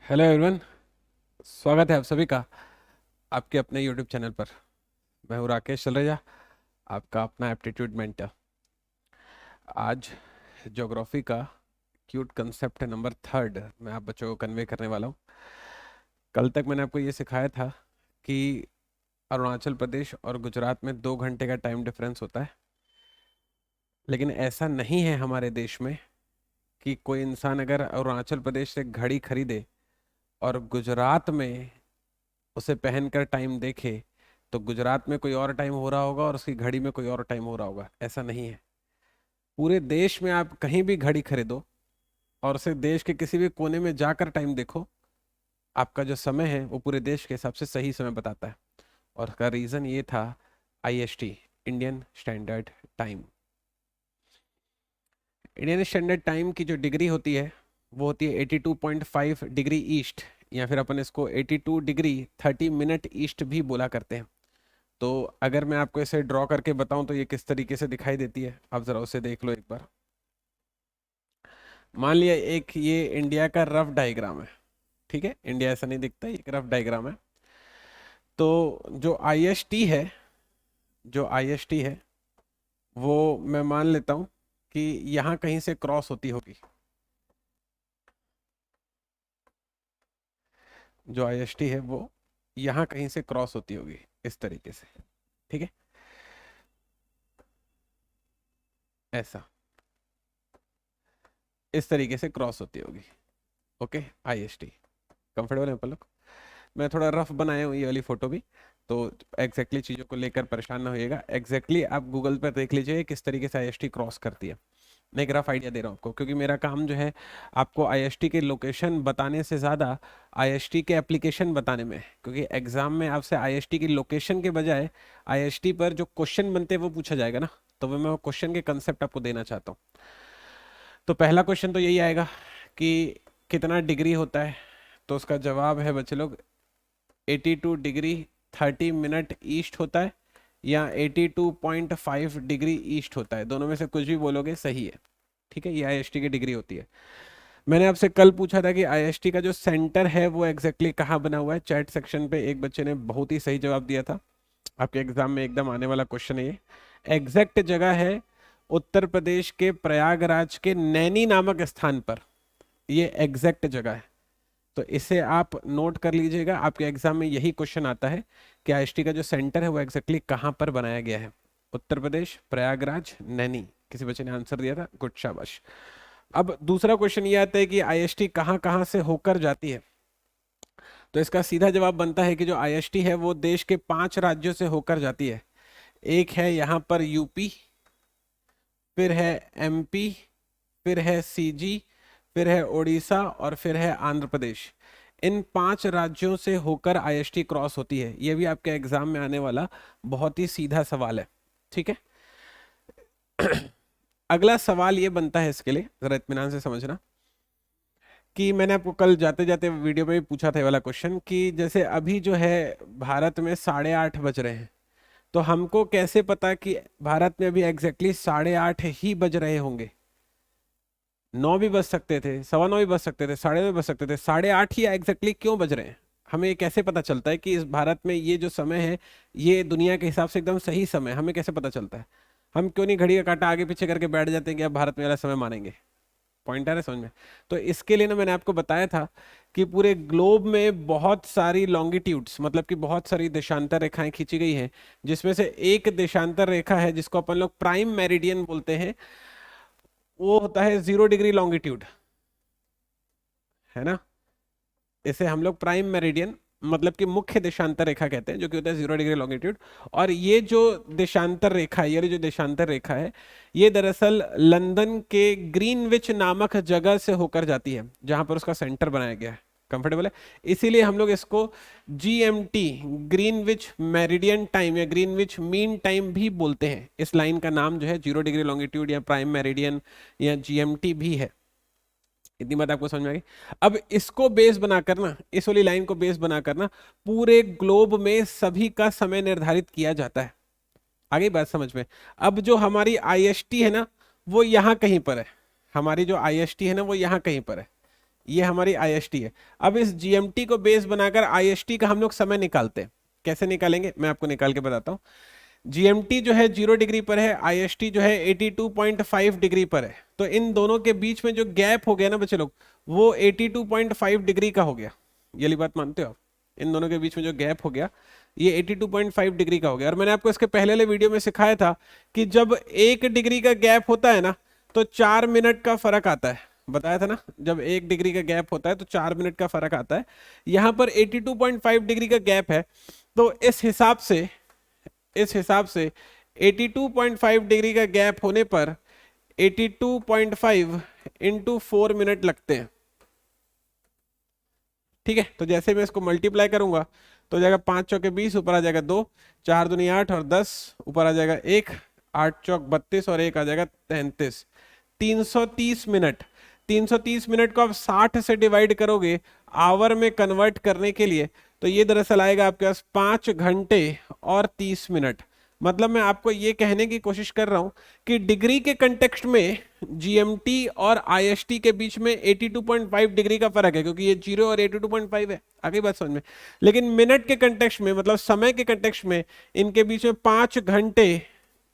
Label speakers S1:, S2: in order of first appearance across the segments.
S1: Hello everyone. स्वागत है आप सभी का आपके अपने यूट्यूब चैनल पर। मैं हूँ राकेश चलरेजा, आपका अपना एप्टीट्यूड मेंटर। आज ज्योग्राफी का क्यूट कंसेप्ट नंबर 3 मैं आप बच्चों को कन्वे करने वाला हूँ। कल तक मैंने आपको ये सिखाया था कि अरुणाचल प्रदेश और गुजरात में 2 घंटे का टाइम डिफरेंस होता है, लेकिन ऐसा नहीं है हमारे देश में कि कोई इंसान अगर अरुणाचल प्रदेश से घड़ी खरीदे और गुजरात में उसे पहनकर टाइम देखे तो गुजरात में कोई और टाइम हो रहा होगा और उसकी घड़ी में कोई और टाइम हो रहा होगा। ऐसा नहीं है। पूरे देश में आप कहीं भी घड़ी खरीदो और उसे देश के किसी भी कोने में जाकर टाइम देखो, आपका जो समय है वो पूरे देश के हिसाब से सही समय बताता है। और उसका रीजन ये था IST, Indian standard time. Indian standard time की जो डिग्री होती है वो होती है 82.5 डिग्री ईस्ट, या फिर अपन इसको 82 डिग्री 30 मिनट ईस्ट भी बोला करते हैं। तो अगर मैं आपको इसे ड्रॉ करके बताऊं तो ये किस तरीके से दिखाई देती है, आप जरा उसे देख लो एक बार। मान लिया एक ये इंडिया का रफ डायग्राम है। ठीक है, इंडिया ऐसा नहीं दिखता, ये एक रफ डायग्राम है। तो जो आईएसटी है, जो आईएसटी है वो मैं मान लेता हूं कि यहाँ कहीं से क्रॉस होती होगी। जो आईएसटी है वो यहाँ कहीं से क्रॉस होती होगी इस तरीके से। ठीक है, ऐसा इस तरीके से क्रॉस होती होगी। ओके, आईएसटी कंफर्टेबल है अपन लोग। मैं थोड़ा रफ बनाया हूँ ये वाली फोटो भी, तो एग्जैक्टली चीज़ों को लेकर परेशान ना होइएगा। एग्जैक्टली आप गूगल पर देख लीजिए किस तरीके से आईएसटी क्रॉस करती है। मैं एक रफ आइडिया दे रहा हूँ आपको, क्योंकि मेरा काम जो है आपको आईएसटी के लोकेशन बताने से ज़्यादा आईएसटी के एप्लीकेशन बताने में है। क्योंकि एग्जाम में आपसे आईएसटी की लोकेशन के बजाय आईएसटी पर जो क्वेश्चन बनते हैं वो पूछा जाएगा ना, तो मैं वो क्वेश्चन के कंसेप्ट आपको देना चाहता हूँ। तो पहला क्वेश्चन तो यही आएगा कि कितना डिग्री होता है। तो उसका जवाब है बच्चे लोग 82 डिग्री 30 मिनट ईस्ट होता है, या 82.5 डिग्री ईस्ट होता है। दोनों में से कुछ भी बोलोगे सही है। ठीक है, ये आईएसटी की डिग्री होती है। मैंने आपसे कल पूछा था कि आईएसटी का जो सेंटर है वो एग्जैक्टली कहाँ बना हुआ है। चैट सेक्शन पे एक बच्चे ने बहुत ही सही जवाब दिया था। आपके एग्जाम में एकदम आने वाला क्वेश्चन है ये। एग्जैक्ट जगह है उत्तर प्रदेश के प्रयागराज के नैनी नामक स्थान पर। ये एग्जैक्ट जगह है, तो इसे आप नोट कर लीजिएगा। आपके एग्जाम में यही क्वेश्चन आता है कि आईएसटी का जो सेंटर है वो एग्जैक्टली कहाँ पर बनाया गया है। उत्तर प्रदेश, प्रयागराज, नैनी। किसी बच्चे ने आंसर दिया था, गुड, शाबाश। अब दूसरा क्वेश्चन ये आता है कि आईएसटी कहाँ कहाँ से होकर जाती है। तो इसका सीधा जवाब बनता है कि जो आईएसटी है वो देश के 5 राज्यों से होकर जाती है। एक है यहाँ पर यूपी, फिर है एमपी, फिर है सीजी, फिर है उड़ीसा और फिर है आंध्र प्रदेश। इन 5 राज्यों से होकर आईएसटी क्रॉस होती है। यह भी आपके एग्जाम में आने वाला बहुत ही सीधा सवाल है। ठीक है। अगला सवाल ये बनता है, इसके लिए जरा इत्मीनान से समझना कि मैंने आपको कल जाते जाते वीडियो में भी पूछा था ये वाला क्वेश्चन कि जैसे अभी जो है भारत में 8:30 बज रहे हैं, तो हमको कैसे पता कि भारत में अभी एग्जैक्टली 8:30 ही बज रहे होंगे। 9 भी बज सकते थे, 9:15 भी बज सकते थे, 9:30 बज सकते थे, 8:30 ही एग्जैक्टली क्यों बज रहे हैं। हमें ये कैसे पता चलता है कि इस भारत में ये जो समय है ये दुनिया के हिसाब से एकदम सही समय है। हमें कैसे पता चलता है। हम क्यों नहीं घड़ी का कांटा आगे पीछे करके बैठ जाते हैं कि अब भारत में वाला समय मानेंगे। पॉइंट आ रहा है समझ में। तो इसके लिए ना मैंने आपको बताया था कि पूरे ग्लोब में बहुत सारी लॉन्गिट्यूड्स, मतलब कि बहुत सारी देशांतर रेखाएं खींची गई हैं, जिसमें से एक देशांतर रेखा है जिसको अपन लोग प्राइम मेरिडियन बोलते हैं। वो होता है 0 डिग्री लॉन्गिट्यूड, है ना। इसे हम लोग प्राइम मेरिडियन मतलब कि मुख्य देशांतर रेखा कहते हैं, जो कि होता है 0 डिग्री लॉन्गिट्यूड। और ये जो देशांतर रेखा है, ये जो देशांतर रेखा है, ये दरअसल लंदन के ग्रीनविच नामक जगह से होकर जाती है, जहां पर उसका सेंटर बनाया गया है। कंफर्टेबल है। इसीलिए हम लोग इसको जीएमटी, ग्रीनविच मेरिडियन टाइम या ग्रीनविच मीन टाइम भी बोलते हैं। इस लाइन का नाम जो है 0 डिग्री लॉन्गिट्यूड या प्राइम मेरिडियन या जीएमटी भी है। इतनी बात आपको समझ में आ गई। अब इसको बेस बनाकर ना, इस वाली लाइन को बेस बनाकर ना, पूरे ग्लोब में सभी का समय निर्धारित किया जाता है। आगे बात समझ में। अब जो हमारी आईएसटी है ना वो यहाँ कहीं पर है। हमारी जो आईएसटी है ना वो यहाँ कहीं पर है। ये हमारी आईएसटी है। अब इस जीएमटी को बेस बनाकर आईएसटी का हम लोग समय निकालते हैं। कैसे निकालेंगे मैं आपको निकाल के बताता हूँ। जीएमटी जो है 0 डिग्री पर है, आईएसटी जो है 82.5 डिग्री पर है। तो इन दोनों के बीच में जो गैप हो गया ना बच्चे लोग, वो 82.5 डिग्री का हो गया। ये वाली बात मानते हो आप? इन दोनों के बीच में जो गैप हो गया ये 82.5 डिग्री का हो गया। और मैंने आपको इसके पहले वाले वीडियो में सिखाया था कि जब 1 डिग्री का गैप होता है ना तो 4 मिनट का फर्क आता है। बताया था ना, जब 1 डिग्री का गैप होता है तो 4 मिनट का फर्क आता है। यहाँ पर 82.5 डिग्री का गैप है, तो इस हिसाब से 82.5 डिग्री का गैप होने पर 82.5 इंटू 4 मिनट लगते हैं। ठीक है, तो जैसे मैं इसको मल्टीप्लाई करूंगा तो जाएगा 5 चौके 20, ऊपर आ जाएगा 2, 4 दूनी 8 और 10, ऊपर आ जाएगा 1, 8 चौक 32 और 1 आ जाएगा 33। 330 मिनट। 330 मिनट को आप 60 से डिवाइड करोगे आवर में कन्वर्ट करने के लिए, तो ये दरअसल आएगा आपके पास 5 घंटे और 30 मिनट। मतलब मैं आपको ये कहने की कोशिश कर रहा हूं कि डिग्री के कंटेक्स्ट में जीएमटी और आईएसटी के बीच में 82.5 डिग्री का फर्क है, क्योंकि ये 0 और 82.5 है। आगे बात समझ में। लेकिन मिनट के कंटेक्स्ट में, मतलब समय के कंटेक्स्ट में, इनके बीच में 5 घंटे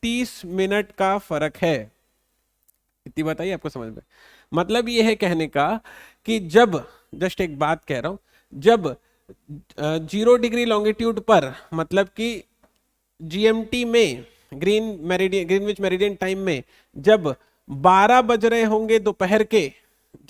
S1: 30 मिनट का फर्क है। इतनी बात आई आपको समझ में? मतलब ये है कहने का कि जब, जस्ट एक बात कह रहा हूं, जब 0 डिग्री लॉन्गिट्यूड पर, मतलब कि जीएमटी में, ग्रीनविच मेरिडियन टाइम में, जब 12 बज रहे होंगे दोपहर के,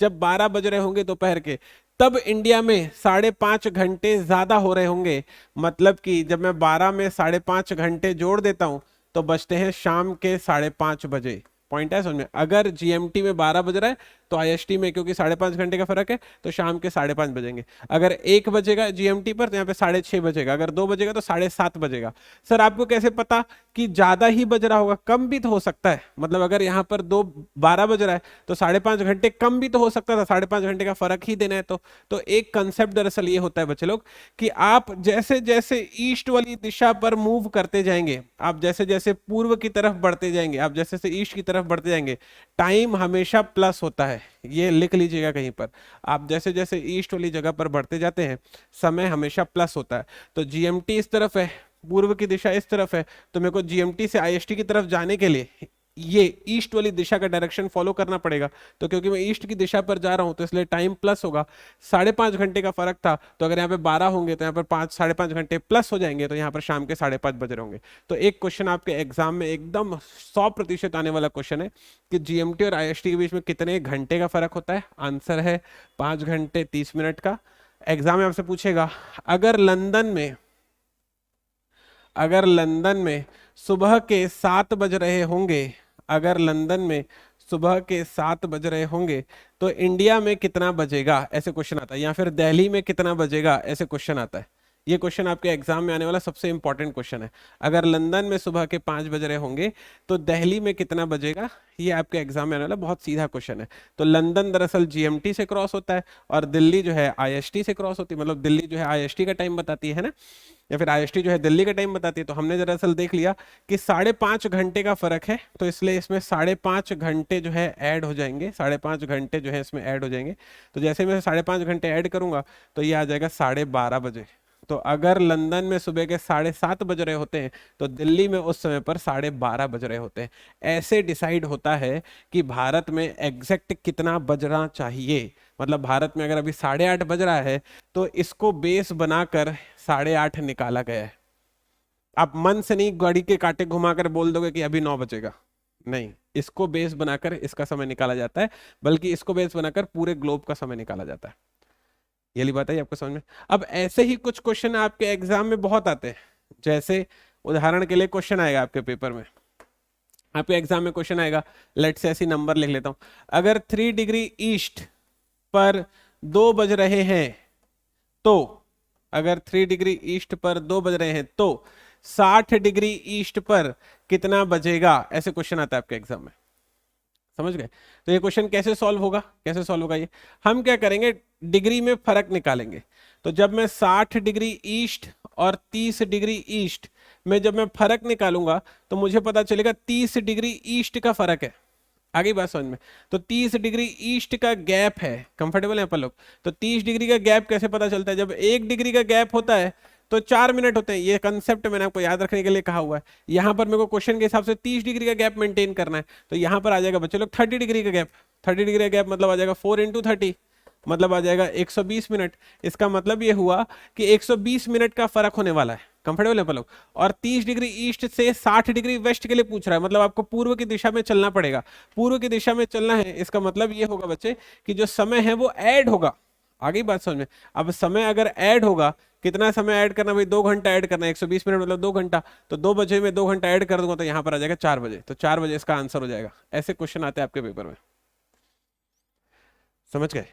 S1: जब 12 बज रहे होंगे दोपहर के, तब इंडिया में 5.5 घंटे ज्यादा हो रहे होंगे। मतलब कि जब मैं 12 में 5.5 घंटे जोड़ देता हूं तो बचते हैं शाम के 5:30 बजे। पॉइंट है समझ में? अगर जीएमटी में 12 बज रहा है तो आईएसटी में, क्योंकि 5.5 घंटे का फर्क है, तो शाम के 5:30 बजेंगे। अगर 1 बजेगा जीएमटी पर तो यहाँ पे 6:30 बजेगा। अगर 2 बजेगा तो 7:30 बजेगा। सर आपको कैसे पता कि ज्यादा ही बज रहा होगा? कम भी तो हो सकता है। मतलब अगर यहाँ पर 12 बज रहा है तो 5.5 घंटे कम भी तो हो सकता था। 5.5 घंटे का फर्क ही देना है तो एक कंसेप्ट दरअसल ये होता है बच्चे लोग कि आप जैसे जैसे ईस्ट वाली दिशा पर मूव करते जाएंगे, आप जैसे जैसे पूर्व की तरफ बढ़ते जाएंगे, आप जैसे जैसे ईस्ट की तरफ बढ़ते जाएंगे, टाइम हमेशा प्लस होता है। ये लिख लीजिएगा कहीं पर। आप जैसे जैसे ईस्ट वाली जगह पर बढ़ते जाते हैं समय हमेशा प्लस होता है। तो जीएमटी इस तरफ है, पूर्व की दिशा इस तरफ है, तो मेरे को जीएमटी से आईएसटी की तरफ जाने के लिए ये ईस्ट वाली दिशा का डायरेक्शन फॉलो करना पड़ेगा। तो क्योंकि मैं ईस्ट की दिशा पर जा रहा हूं तो इसलिए टाइम प्लस होगा। 5.5 घंटे का फर्क था, तो अगर यहाँ पे 12 होंगे तो यहाँ पर 5.5 घंटे प्लस हो जाएंगे, तो यहाँ पर शाम के 5:30 बज रहे होंगे। तो एक क्वेश्चन आपके एग्जाम में एकदम 100% आने वाला क्वेश्चन है कि जीएमटी और आईएसटी के बीच में कितने घंटे का फर्क होता है। आंसर है 5 घंटे 30 मिनट का। एग्जाम में आपसे पूछेगा अगर लंदन में सुबह के 7 बज रहे होंगे, अगर लंदन में सुबह के 7 बज रहे होंगे तो इंडिया में कितना बजेगा, ऐसे क्वेश्चन आता है। या फिर दिल्ली में कितना बजेगा, ऐसे क्वेश्चन आता है। ये क्वेश्चन आपके एग्जाम में आने वाला सबसे इंपॉर्टेंट क्वेश्चन है। अगर लंदन में सुबह के 5 बज रहे होंगे तो दिल्ली में कितना बजेगा, ये आपके एग्जाम में आने वाला बहुत सीधा क्वेश्चन है। तो लंदन दरअसल जीएमटी से क्रॉस होता है और दिल्ली जो है आईएसटी से क्रॉस होती है। मतलब दिल्ली जो है आईएसटी का टाइम बताती है ना, या फिर आईएसटी जो है दिल्ली का टाइम बताती है। तो हमने दरअसल देख लिया कि 5.5 घंटे का फर्क है, तो इसलिए इसमें 5.5 घंटे जो है ऐड हो जाएंगे। 5.5 घंटे जो है इसमें ऐड हो जाएंगे। तो जैसे मैं 5.5 घंटे ऐड करूंगा तो ये आ जाएगा 12:30 बजे। तो अगर लंदन में सुबह के 7:30 बज रहे होते हैं तो दिल्ली में उस समय पर 12:30 बज रहे होते हैं। ऐसे डिसाइड होता है कि भारत में एग्जैक्ट कितना बजना चाहिए। मतलब भारत में अगर अभी 8:30 बज रहा है तो इसको बेस बनाकर 8:30 निकाला गया है। आप मन से नहीं गाड़ी के कांटे घुमाकर बोल दोगे कि अभी 9 बजेगा, नहीं। इसको बेस बनाकर इसका समय निकाला जाता है, बल्कि इसको बेस बनाकर पूरे ग्लोब का समय निकाला जाता है। ये वाली बात है आपको समझ में? अब ऐसे ही कुछ क्वेश्चन आपके एग्जाम में बहुत आते हैं। जैसे उदाहरण के लिए क्वेश्चन आएगा आपके पेपर में, आपके एग्जाम में क्वेश्चन आएगा, लेट्स से ऐसी नंबर लिख लेता हूं। अगर 3 डिग्री ईस्ट पर 2 बज रहे हैं तो, अगर 3 डिग्री ईस्ट पर 2 बज रहे हैं तो 60 डिग्री ईस्ट पर कितना बजेगा, ऐसे क्वेश्चन आता है आपके एग्जाम में। समझ गए? तो ये क्वेश्चन कैसे सॉल्व होगा, कैसे सॉल्व होगा ये हम क्या करेंगे, डिग्री में फर्क निकालेंगे। तो जब मैं 60 डिग्री ईस्ट और 30 डिग्री ईस्ट में जब मैं फर्क निकालूंगा तो मुझे पता चलेगा 30 डिग्री ईस्ट का फर्क है। आगे बात समझ में। तो 30 डिग्री ईस्ट का गैप है, कंफर्टेबल है अपन लोग। तो 30 डिग्री का गैप कैसे पता चलता है? जब 1 डिग्री का गैप होता है तो 4 मिनट होते हैं। ये कंसेप्ट मैंने आपको याद रखने के लिए कहा हुआ है। यहां पर मेरे को क्वेश्चन के हिसाब से 30 डिग्री का गैप मेंटेन करना है, तो यहां पर आ जाएगा बच्चे लोग 30 डिग्री का गैप। 30 डिग्री का गैप मतलब आ जाएगा 4 × 30, मतलब आ जाएगा 120 मिनट। इसका मतलब ये हुआ कि 120 मिनट का फर्क होने वाला है, कंफर्टेबल है अपन लोग। और 30 डिग्री ईस्ट से 60 डिग्री वेस्ट के लिए पूछ रहा है, मतलब आपको पूर्व की दिशा में चलना पड़ेगा। पूर्व की दिशा में चलना है, इसका मतलब ये होगा बच्चे कि जो समय है वो ऐड होगा। आगे बात समझ में। अब समय अगर ऐड होगा, कितना समय ऐड करना भाई? 2 घंटा ऐड करना है। 120 मिनट मतलब 2 घंटा, तो 2 बजे में 2 घंटा ऐड कर दूंगा तो यहाँ पर आ जाएगा 4 बजे। तो 4 बजे इसका आंसर हो जाएगा। ऐसे क्वेश्चन आते हैं आपके पेपर में, समझ गए?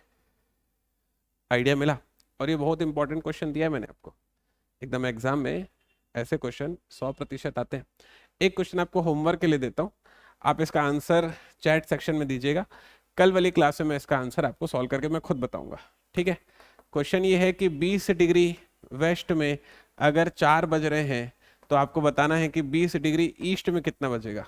S1: आइडिया मिला? और ये बहुत इंपॉर्टेंट क्वेश्चन दिया है मैंने आपको, एकदम एग्जाम में ऐसे क्वेश्चन 100% आते हैं। एक क्वेश्चन आपको होमवर्क के लिए देता हूँ, आप इसका आंसर चैट सेक्शन में दीजिएगा। कल वाली क्लास में मैं इसका आंसर आपको सॉल्व करके मैं खुद बताऊंगा, ठीक है? क्वेश्चन ये है कि 20 डिग्री वेस्ट में अगर 4 बज रहे हैं तो आपको बताना है कि 20 डिग्री ईस्ट में कितना बजेगा।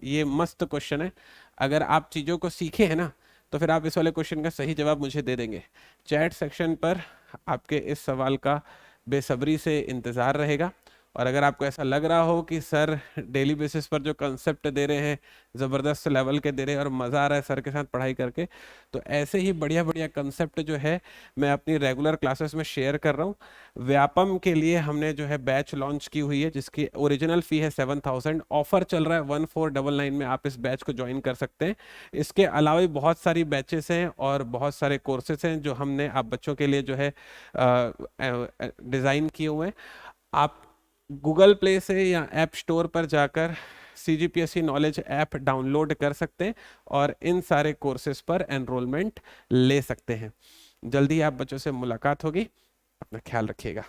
S1: ये मस्त क्वेश्चन है। अगर आप चीज़ों को सीखे हैं ना तो फिर आप इस वाले क्वेश्चन का सही जवाब मुझे दे देंगे। चैट सेक्शन पर आपके इस सवाल का बेसब्री से इंतज़ार रहेगा। और अगर आपको ऐसा लग रहा हो कि सर डेली बेसिस पर जो कंसेप्ट दे रहे हैं ज़बरदस्त लेवल के दे रहे हैं और मज़ा आ रहा है सर के साथ पढ़ाई करके, तो ऐसे ही बढ़िया बढ़िया कंसेप्ट जो है मैं अपनी रेगुलर क्लासेस में शेयर कर रहा हूँ। व्यापम के लिए हमने जो है बैच लॉन्च की हुई है जिसकी ओरिजिनल फ़ी है 7000। ऑफर चल रहा है 1499 में, आप इस बैच को ज्वाइन कर सकते हैं। इसके अलावा भी बहुत सारी बैचेस हैं और बहुत सारे कोर्सेज हैं जो हमने आप बच्चों के लिए जो है डिज़ाइन किए हुए हैं। आप गूगल प्ले से या ऐप स्टोर पर जाकर CGPSC नॉलेज ऐप डाउनलोड कर सकते हैं और इन सारे कोर्सेज पर एनरोलमेंट ले सकते हैं। जल्दी आप बच्चों से मुलाकात होगी, अपना ख्याल रखिएगा।